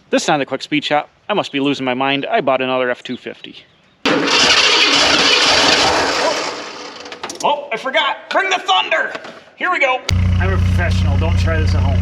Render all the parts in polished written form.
This time the quick speed shop, I must be losing my mind. I bought another F250. Oh, I forgot. Bring the thunder. Here we go. I'm a professional. Don't try this at home.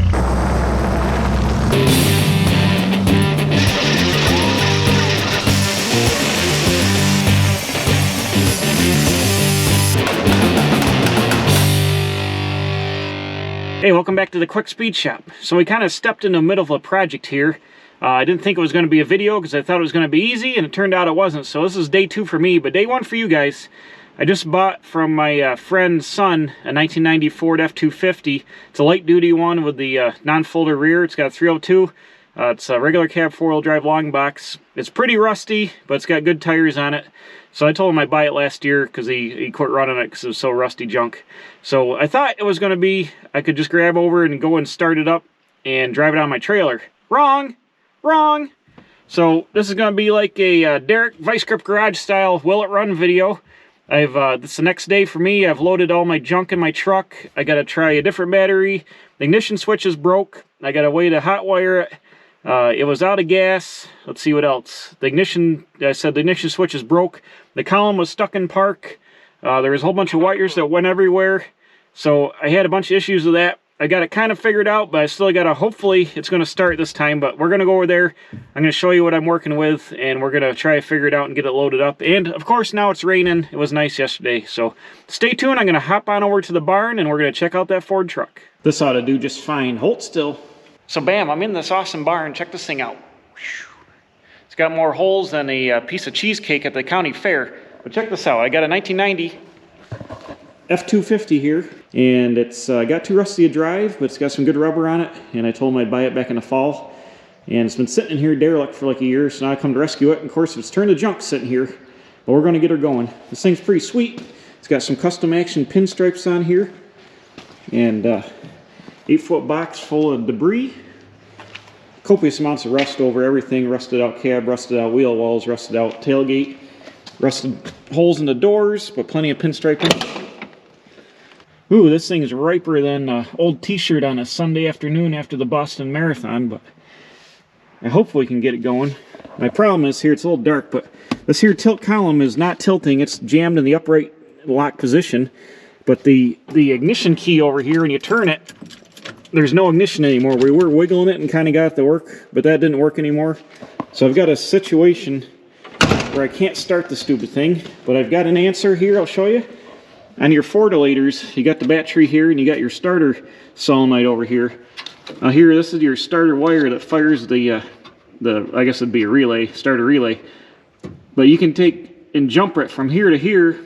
Hey, welcome back to the quick speed shop. So we kind of stepped in the middle of a project here. I didn't think it was going to be a video because I thought it was going to be easy, and it turned out it wasn't. So this is day 2 for me, but day 1 for you guys. I just bought from my friend's son a 1990 Ford F250. It's a light duty one with the non-folder rear. It's got a 302. It's a regular cab 4-wheel drive long box. It's pretty rusty, but it's got good tires on it. So I told him I'd buy it last year because he quit running it because it was so rusty junk. So I thought it was going to be, I could just grab over and go and start it up and drive it on my trailer. Wrong! Wrong! So this is going to be like a Derek Vice Grip Garage style Will It Run video. It's the next day for me. I've loaded all my junk in my truck. I got to try a different battery. The ignition switch is broke. I got a way to hot wire it. It was out of gas. Let's see what else. The ignition switch is broke. The column was stuck in park. There was a whole bunch of wires that went everywhere. So I had a bunch of issues with that. I got it kind of figured out, but I still got to, hopefully it's going to start this time. But we're going to go over there. I'm going to show you what I'm working with, and we're going to try to figure it out and get it loaded up. And of course, now it's raining. It was nice yesterday. So stay tuned. I'm going to hop on over to the barn, and we're going to check out that Ford truck. This ought to do just fine. Hold still. So bam, I'm in this awesome barn. Check this thing out. It's got more holes than a piece of cheesecake at the county fair. But check this out. I got a 1990 F250 here, and it's got too rusty to drive, but it's got some good rubber on it, and I told him I'd buy it back in the fall. And it's been sitting in here derelict for like a year, so now I come to rescue it. And of course, it's turned to junk sitting here, but we're going to get her going. This thing's pretty sweet. It's got some custom action pinstripes on here, and 8-foot box full of debris. Copious amounts of rust over everything. Rusted out cab, rusted out wheel wells, rusted out tailgate, rusted holes in the doors, but plenty of pinstriping. Ooh, this thing is riper than an old t-shirt on a Sunday afternoon after the Boston Marathon, but I hope we can get it going. My problem is here, it's a little dark, but this here tilt column is not tilting. It's jammed in the upright lock position, but the ignition key over here, when you turn it, there's no ignition anymore. We were wiggling it and kind of got it to work, but that didn't work anymore. So I've got a situation where I can't start the stupid thing, but I've got an answer here. I'll show you. On your Fordolators, you got the battery here, and you got your starter solenoid over here. Now here, this is your starter wire that fires the I guess it'd be a relay, starter relay. But you can take and jumper it from here to here.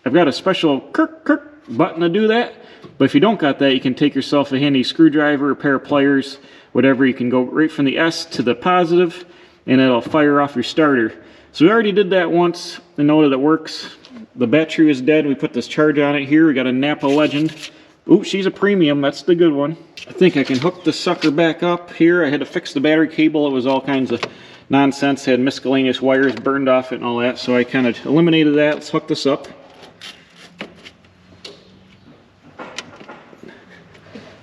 I've got a special kirk button to do that. But if you don't got that, you can take yourself a handy screwdriver, a pair of pliers, whatever. You can go right from the S to the positive, and it'll fire off your starter. So we already did that once and know that it works. The battery is dead. We put this charge on it here. We got a Napa Legend. Ooh, she's a premium. That's the good one. I think I can hook the sucker back up here. I had to fix the battery cable. It was all kinds of nonsense. Had miscellaneous wires burned off it and all that. So I kind of eliminated that. Let's hook this up.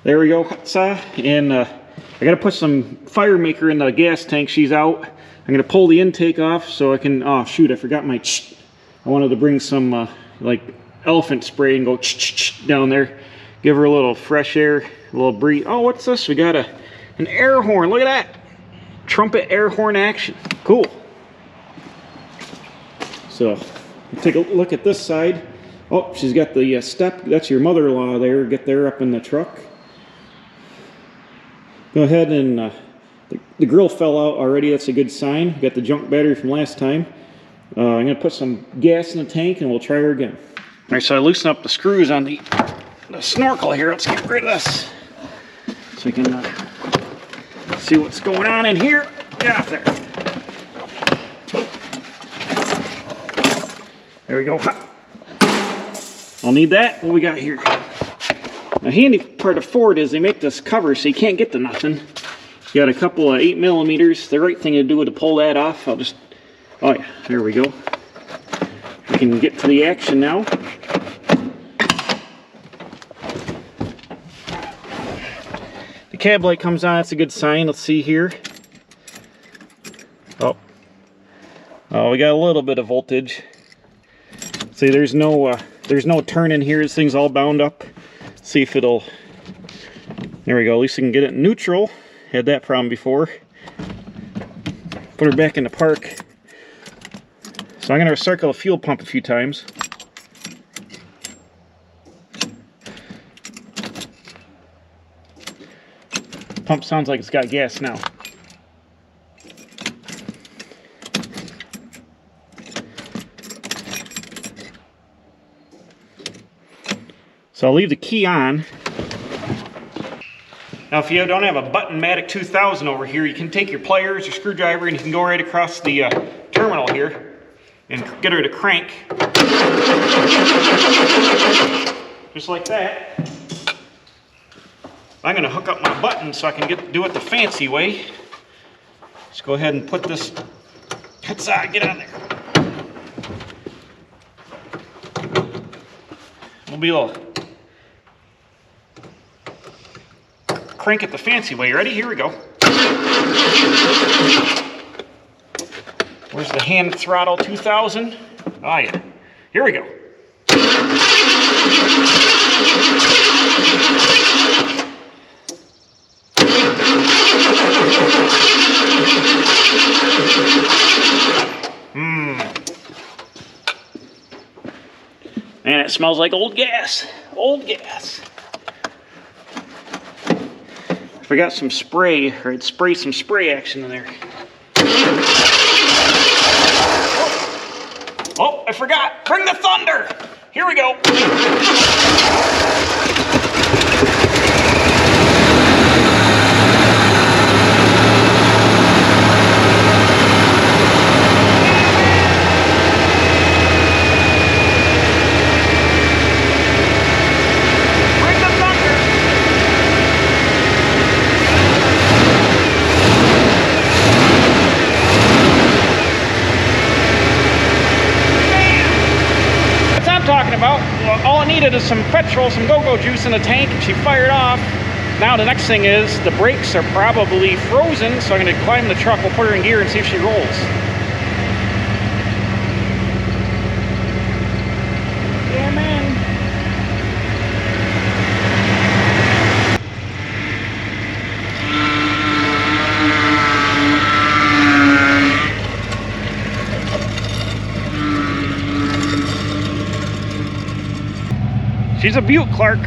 There we go. And I got to put some fire maker in the gas tank. She's out. I'm going to pull the intake off so I can... Oh, shoot. I forgot my... I wanted to bring some like elephant spray and go down there, give her a little fresh air, a little breeze. Oh, what's this? We got an air horn. Look at that, trumpet air horn action. Cool. So take a look at this side. Oh, she's got the step. That's your mother-in-law there. Get there up in the truck. Go ahead and the grill fell out already. That's a good sign. Got the junk battery from last time. I'm going to put some gas in the tank and we'll try her again. All right, so I loosen up the screws on the snorkel here. Let's get rid of this so we can see what's going on in here. Get out there. There we go. I'll need that. What we got here? The handy part of Ford is they make this cover so you can't get to nothing. You got a couple of 8mm. The right thing to do is to pull that off. I'll just... Oh yeah, there we go. We can get to the action now. The cab light comes on, that's a good sign. Let's see here. Oh, we got a little bit of voltage. See, there's no turn in here. This thing's all bound up. See if it'll... There we go. At least we can get it in neutral. Had that problem before. Put her back into park. So I'm going to circle the fuel pump a few times. Pump sounds like it's got gas now. So I'll leave the key on. Now if you don't have a Button-Matic 2000 over here, you can take your pliers or screwdriver and you can go right across the terminal here and get her to crank. Just like that. I'm going to hook up my button so I can do it the fancy way. Just go ahead and put this, get on there. We'll be able to crank it the fancy way. You ready? Here we go. Where's the hand throttle 2000? Oh yeah. Here we go. Man, it smells like old gas. Old gas. If I got some spray, or I'd spray some spray action in there. Oh, I forgot. Bring the thunder. Here we go. About. Well, all I needed is some petrol, some go-go juice in the tank, and she fired off. Now the next thing is the brakes are probably frozen, so I'm going to climb the truck, we'll put her in gear and see if she rolls. Yeah, man. She's a beaut, Clark.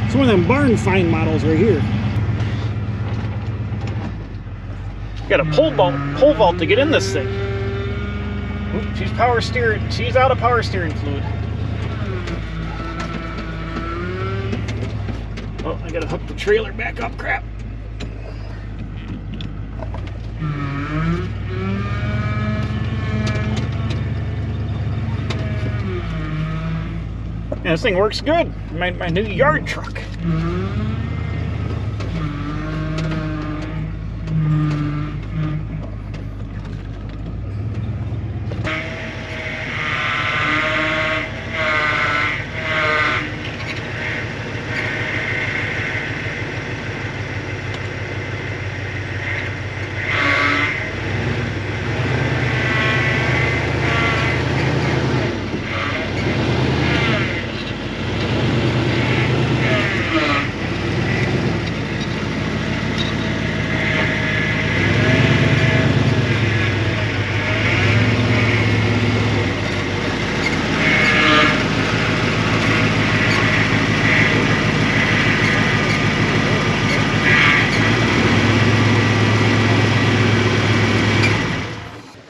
It's one of them barn find models right here. Got a pole vault to get in this thing. Oop, she's power steering. She's out of power steering fluid. Oh, I gotta hook the trailer back up. Crap. Yeah, this thing works good. My new yard truck.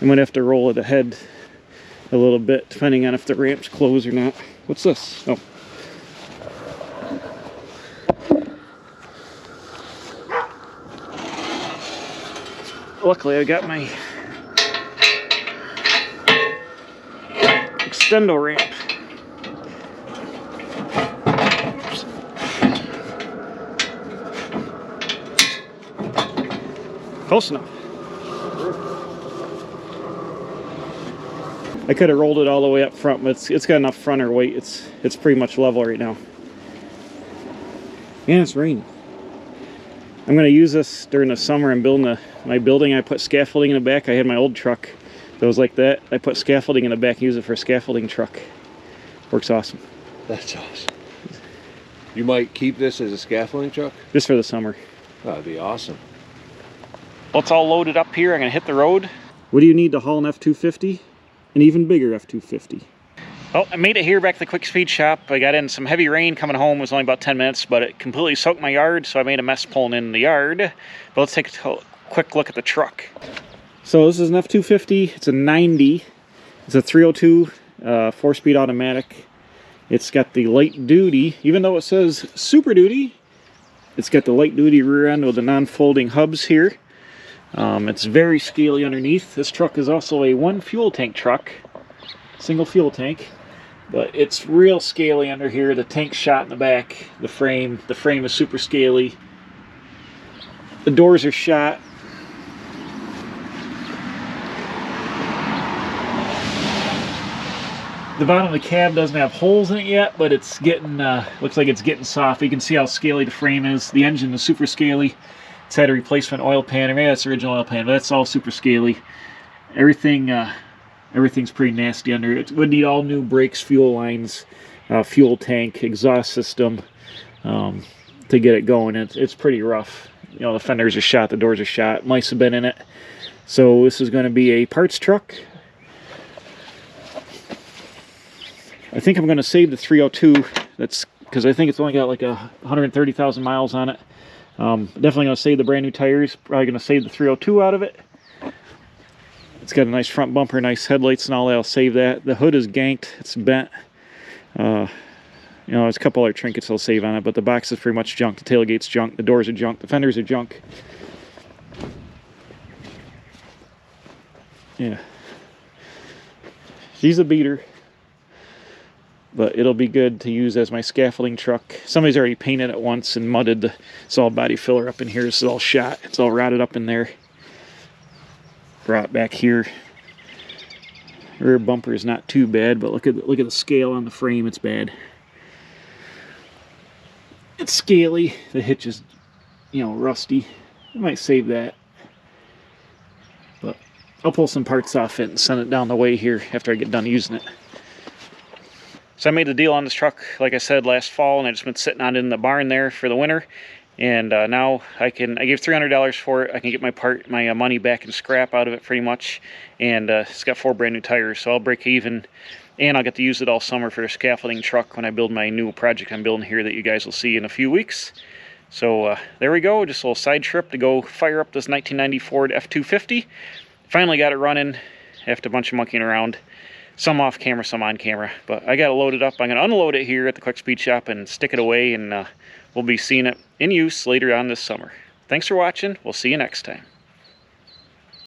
I'm gonna have to roll it ahead a little bit depending on if the ramp's closed or not. What's this? Oh. Luckily I got my extendo ramp. Close enough. I could have rolled it all the way up front, but it's got enough fronter weight. It's pretty much level right now. Yeah, it's raining. I'm going to use this during the summer. I'm building my building. I put scaffolding in the back. I had my old truck that was like that. I put scaffolding in the back and use it for a scaffolding truck. Works awesome. That's awesome. You might keep this as a scaffolding truck? Just for the summer. That'd be awesome. Well, it's all loaded up here. I'm going to hit the road. What do you need to haul an F250? An even bigger F250. Well, I made it here back to the quick speed shop. I got in some heavy rain coming home. It was only about 10 minutes, but it completely soaked my yard, so I made a mess pulling in the yard. But let's take a quick look at the truck. So this is an F250. It's a 90. It's a 302 4-speed automatic. It's got the light duty, even though it says Super Duty, it's got the light duty rear end with the non-folding hubs here. It's very scaly underneath. This truck is also a 1 fuel tank truck, single fuel tank, but it's real scaly under here. The tank's shot in the back. The frame is super scaly. The doors are shot. The bottom of the cab doesn't have holes in it yet, but it's getting, looks like it's getting soft. You can see how scaly the frame is. The engine is super scaly. It's had a replacement oil pan, or maybe that's the original oil pan, but that's all super scaly. Everything's pretty nasty under it. It would need all new brakes, fuel lines, fuel tank, exhaust system to get it going. It's pretty rough. You know, the fenders are shot, the doors are shot, mice have been in it. So this is going to be a parts truck. I think I'm going to save the 302. That's because I think it's only got like 130,000 miles on it. Definitely going to save the brand new tires. Probably going to save the 302 out of it. It's got a nice front bumper, nice headlights and all that. I'll save that. The hood is ganked. It's bent. You know, there's a couple other trinkets I'll save on it, but the box is pretty much junk. The tailgate's junk. The doors are junk. The fenders are junk. Yeah. She's a beater, but it'll be good to use as my scaffolding truck. Somebody's already painted it once and mudded the solid body filler up in here. This is all shot. It's all rotted up in there. Brought back here. Rear bumper is not too bad, but look at the scale on the frame. It's bad. It's scaly. The hitch is, you know, rusty. I might save that, but I'll pull some parts off it and send it down the way here after I get done using it. So I made the deal on this truck, like I said, last fall, and I just been sitting on it in the barn there for the winter. And now I gave $300 for it. I can get my money back in scrap out of it pretty much. And it's got 4 brand new tires, so I'll break even. And I'll get to use it all summer for a scaffolding truck when I build my new project I'm building here that you guys will see in a few weeks. So there we go, just a little side trip to go fire up this 1990 Ford F250. Finally got it running after a bunch of monkeying around. Some off camera, some on camera. But I got it loaded up. I'm going to unload it here at the Quick Speed Shop and stick it away, and we'll be seeing it in use later on this summer. Thanks for watching. We'll see you next time.